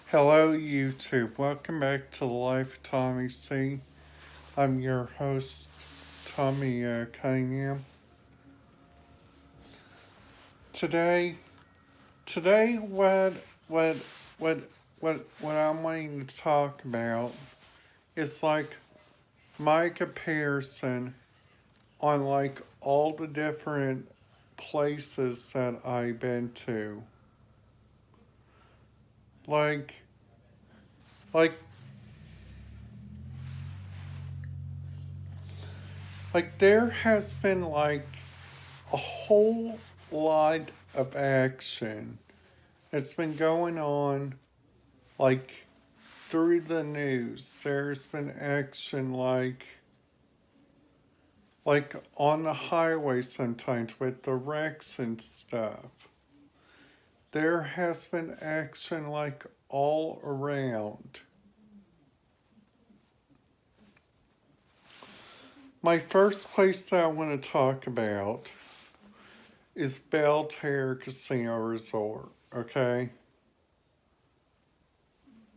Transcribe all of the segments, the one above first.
Hello, YouTube. Welcome back to the Life of Tommy C. I'm your host, Tommy Cunningham. Today, today, what, what, what I'm wanting to talk about is like my comparison on like all the different places that I've been to. Like, like there has been like a whole lot of action that's been going on like through the news. There's been action like on the highway sometimes with the wrecks and stuff. There has been action like all around. My first place that I want to talk about is Belle Terre Casino Resort, okay?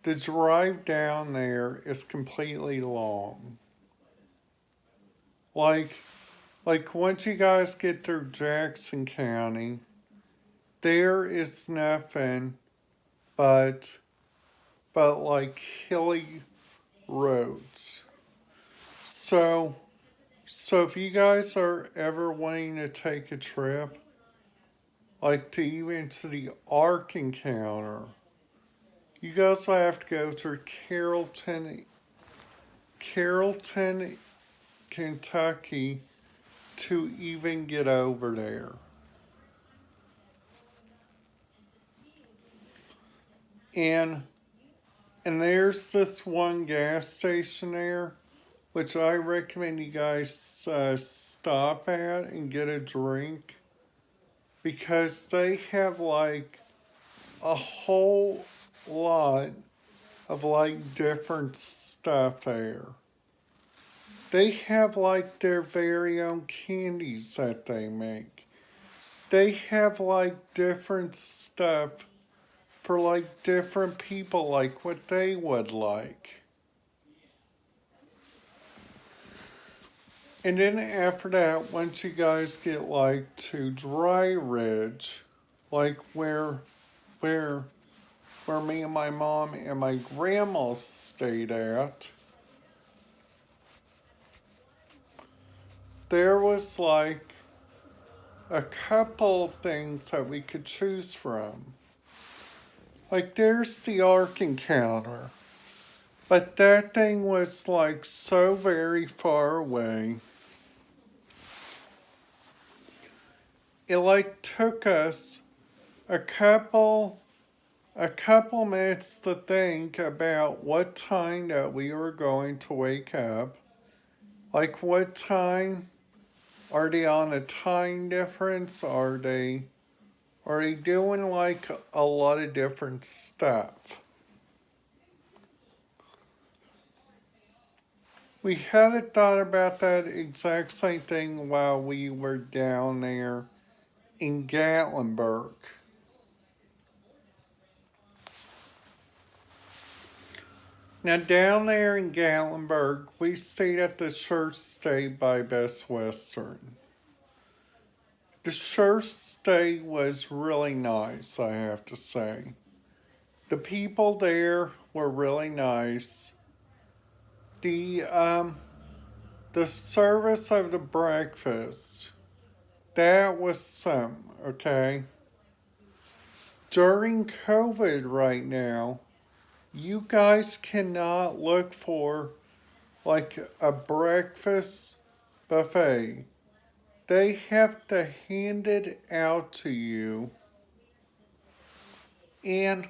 The drive down there is completely long. Like, once you guys get through Jackson County, there is nothing but like hilly roads. So if you guys are ever wanting to take a trip, like to even to the Ark Encounter, you guys will have to go through Carrollton, Kentucky to even get over there. And there's this one gas station there, which I recommend you guys stop at and get a drink, because they have like a whole lot of like different stuff there. They have like their very own candies that they make. They have like different stuff for like different people, like what they would like. And then after that, once you guys get like to Dry Ridge, like where me and my mom and my grandma stayed at, there was like a couple things that we could choose from. Like there's the Ark Encounter, but that thing was like so very far away. It like took us a couple minutes to think about what time that we were going to wake up. Like what time, are they on a time difference? Are they doing like a lot of different stuff? We hadn't thought about that exact same thing while we were down there in Gatlinburg. Now, down there in Gatlinburg, we stayed at the church stay by Best Western. The church stay was really nice, I have to say. The people there were really nice. The service of the breakfast, that was some, okay? During COVID right now, you guys cannot look for like a breakfast buffet. They have to hand it out to you. And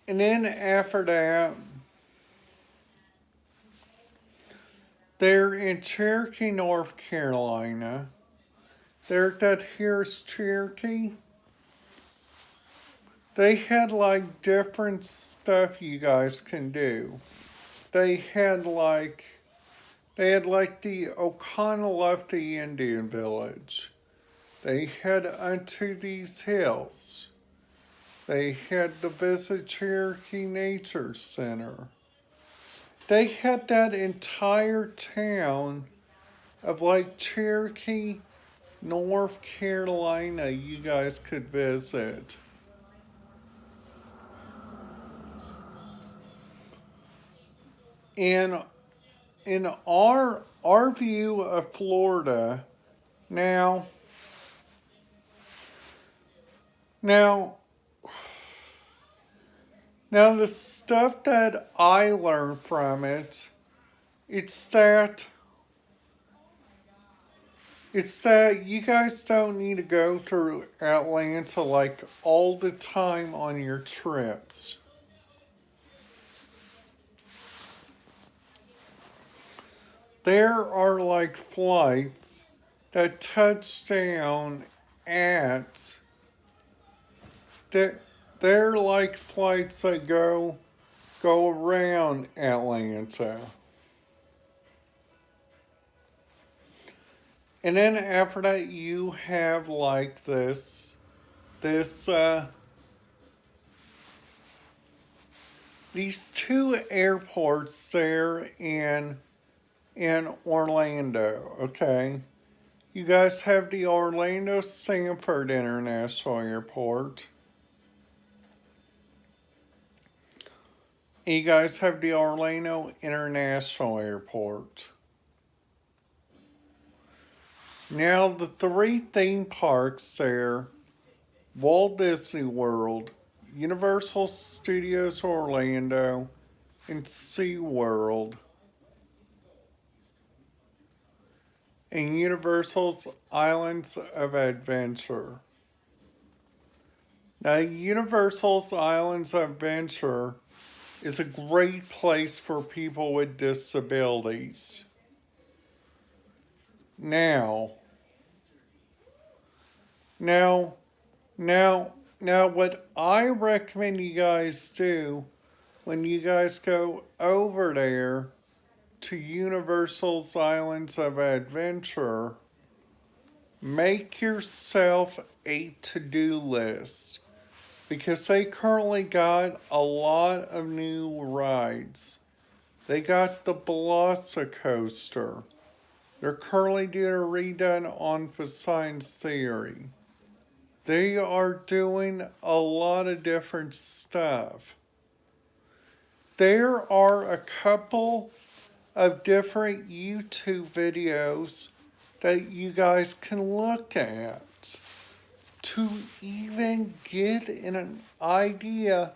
then after that, they're in Cherokee, North Carolina. They're that here's Cherokee. They had like different stuff you guys can do. They had like the Oconaluftee Indian Village. They head unto these hills. They had the Visit Cherokee Nature Center. They had that entire town of like Cherokee, North Carolina, you guys could visit. And in our view of Florida, now now now the stuff that I learned from it, it's that it's that you guys don't need to go through Atlanta like all the time on your trips. There are like flights that touch down at they're like flights that go around Atlanta. And then after that you have like this these two airports there in Orlando, okay? You guys have the Orlando Sanford International Airport. And you guys have the Orlando International Airport. Now, the three theme parks there, Walt Disney World, Universal Studios Orlando, and SeaWorld, and Universal's Islands of Adventure. Now, Universal's Islands of Adventure is a great place for people with disabilities. Now, now, now, what I recommend you guys do when you guys go over there to Universal's Islands of Adventure, make yourself a to-do list because they currently got a lot of new rides. They got the Velocicoaster. They're currently doing a redone on Poseidon's Theory. They are doing a lot of different stuff. There are a couple of different YouTube videos that you guys can look at to even get an idea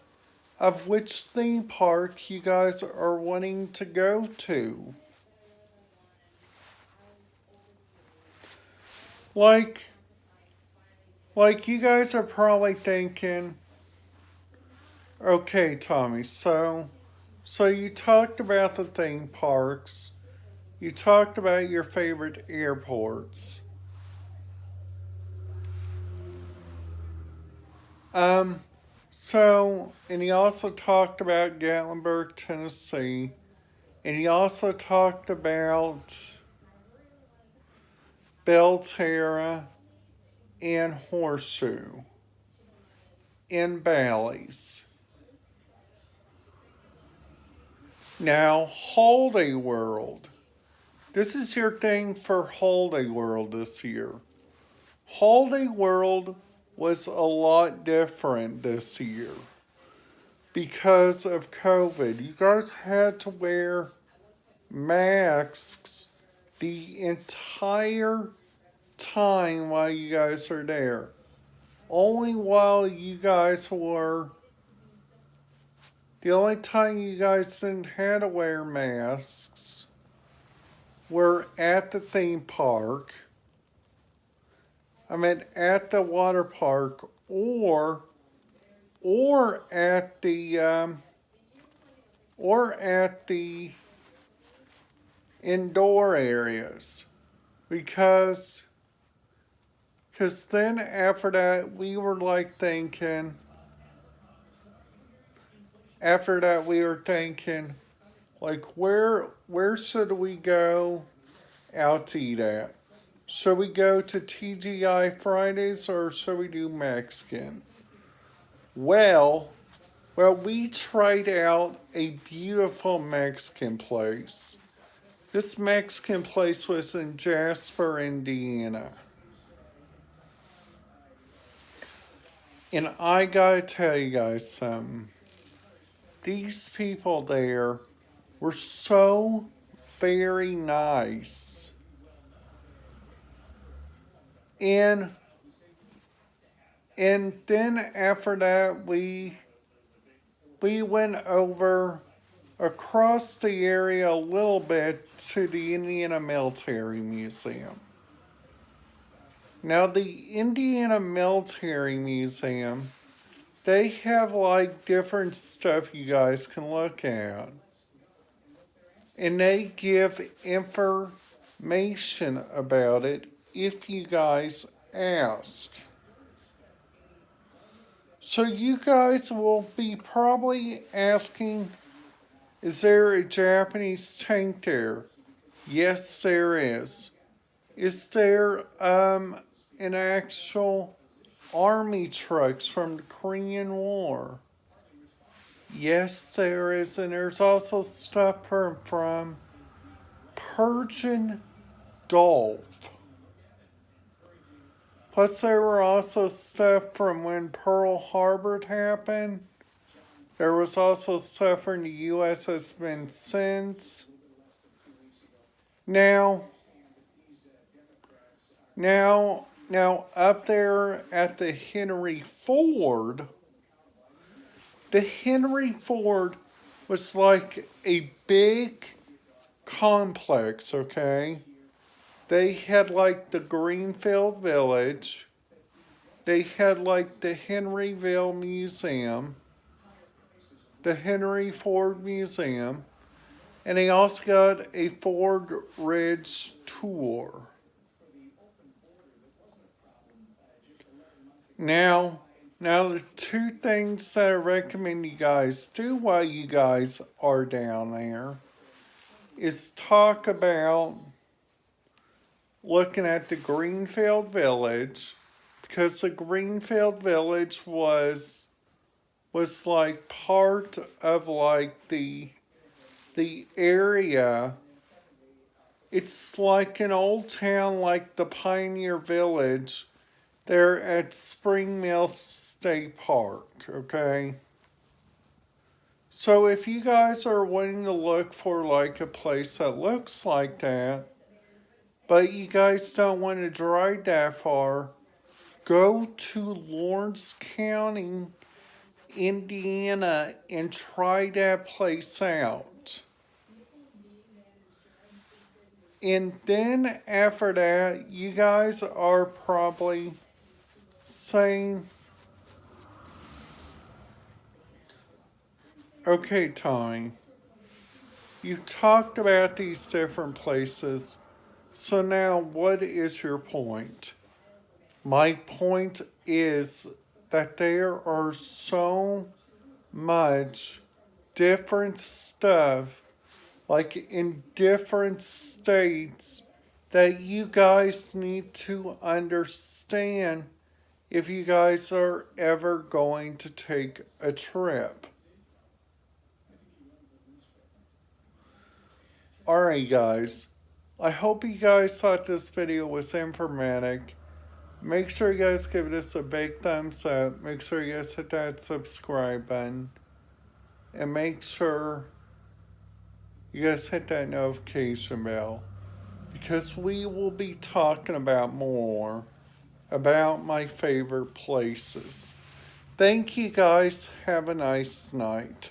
of which theme park you guys are wanting to go to. Like you guys are probably thinking, okay, Tommy, so you talked about the theme parks. You talked about your favorite airports. And he also talked about Gatlinburg, Tennessee. And he also talked about Belle and Horseshoe in Bally's. Now, Holiday World. This is your thing for Holiday World this year. Holiday World was a lot different this year because of COVID. You guys had to wear masks the entire time while you guys are there. Only while you guys were the only time you guys didn't have to wear masks were at the theme park. I mean, at the water park or at the indoor areas because then after that we were like thinking like where should we go out to eat at? Should we go to TGI Fridays or should we do Mexican? Well, well, we tried out a beautiful Mexican place. This Mexican place was in Jasper, Indiana. And I gotta tell you guys something. These people there were so very nice. And then after that we went over across the area a little bit to the Indiana Military Museum. Now the Indiana Military Museum, they have like different stuff you guys can look at. And they give information about it if you guys ask. So you guys will be probably asking, is there a Japanese tank there? Yes, there is. Is there an actual army trucks from the Korean War? Yes, there is. And there's also stuff from Persian Gulf. Plus, there were also stuff from when Pearl Harbor happened. There was also stuff from the USS Vincennes. Now, up there at the Henry Ford, the Henry Ford was like a big complex, okay? They had like the Greenfield Village. They had like the Henryville Museum, the Henry Ford Museum, and they also got a Ford Ridge tour. Now the two things that I recommend you guys do while you guys are down there is talk about looking at the Greenfield Village, because the Greenfield Village was like part of like the area. It's like an old town like the Pioneer Village there at Spring Mill State Park, okay? So if you guys are wanting to look for like a place that looks like that, but you guys don't want to drive that far, go to Lawrence County, Indiana, and try that place out. And then after that, you guys are probably saying, okay, Tommy, you talked about these different places. So now, what is your point? My point is that there are so much different stuff, like in different states, that you guys need to understand if you guys are ever going to take a trip. Alright, guys. I hope you guys thought this video was informative. Make sure you guys give this a big thumbs up. Make sure you guys hit that subscribe button. And make sure you guys hit that notification bell. Because we will be talking about more about my favorite places. Thank you guys. Have a nice night.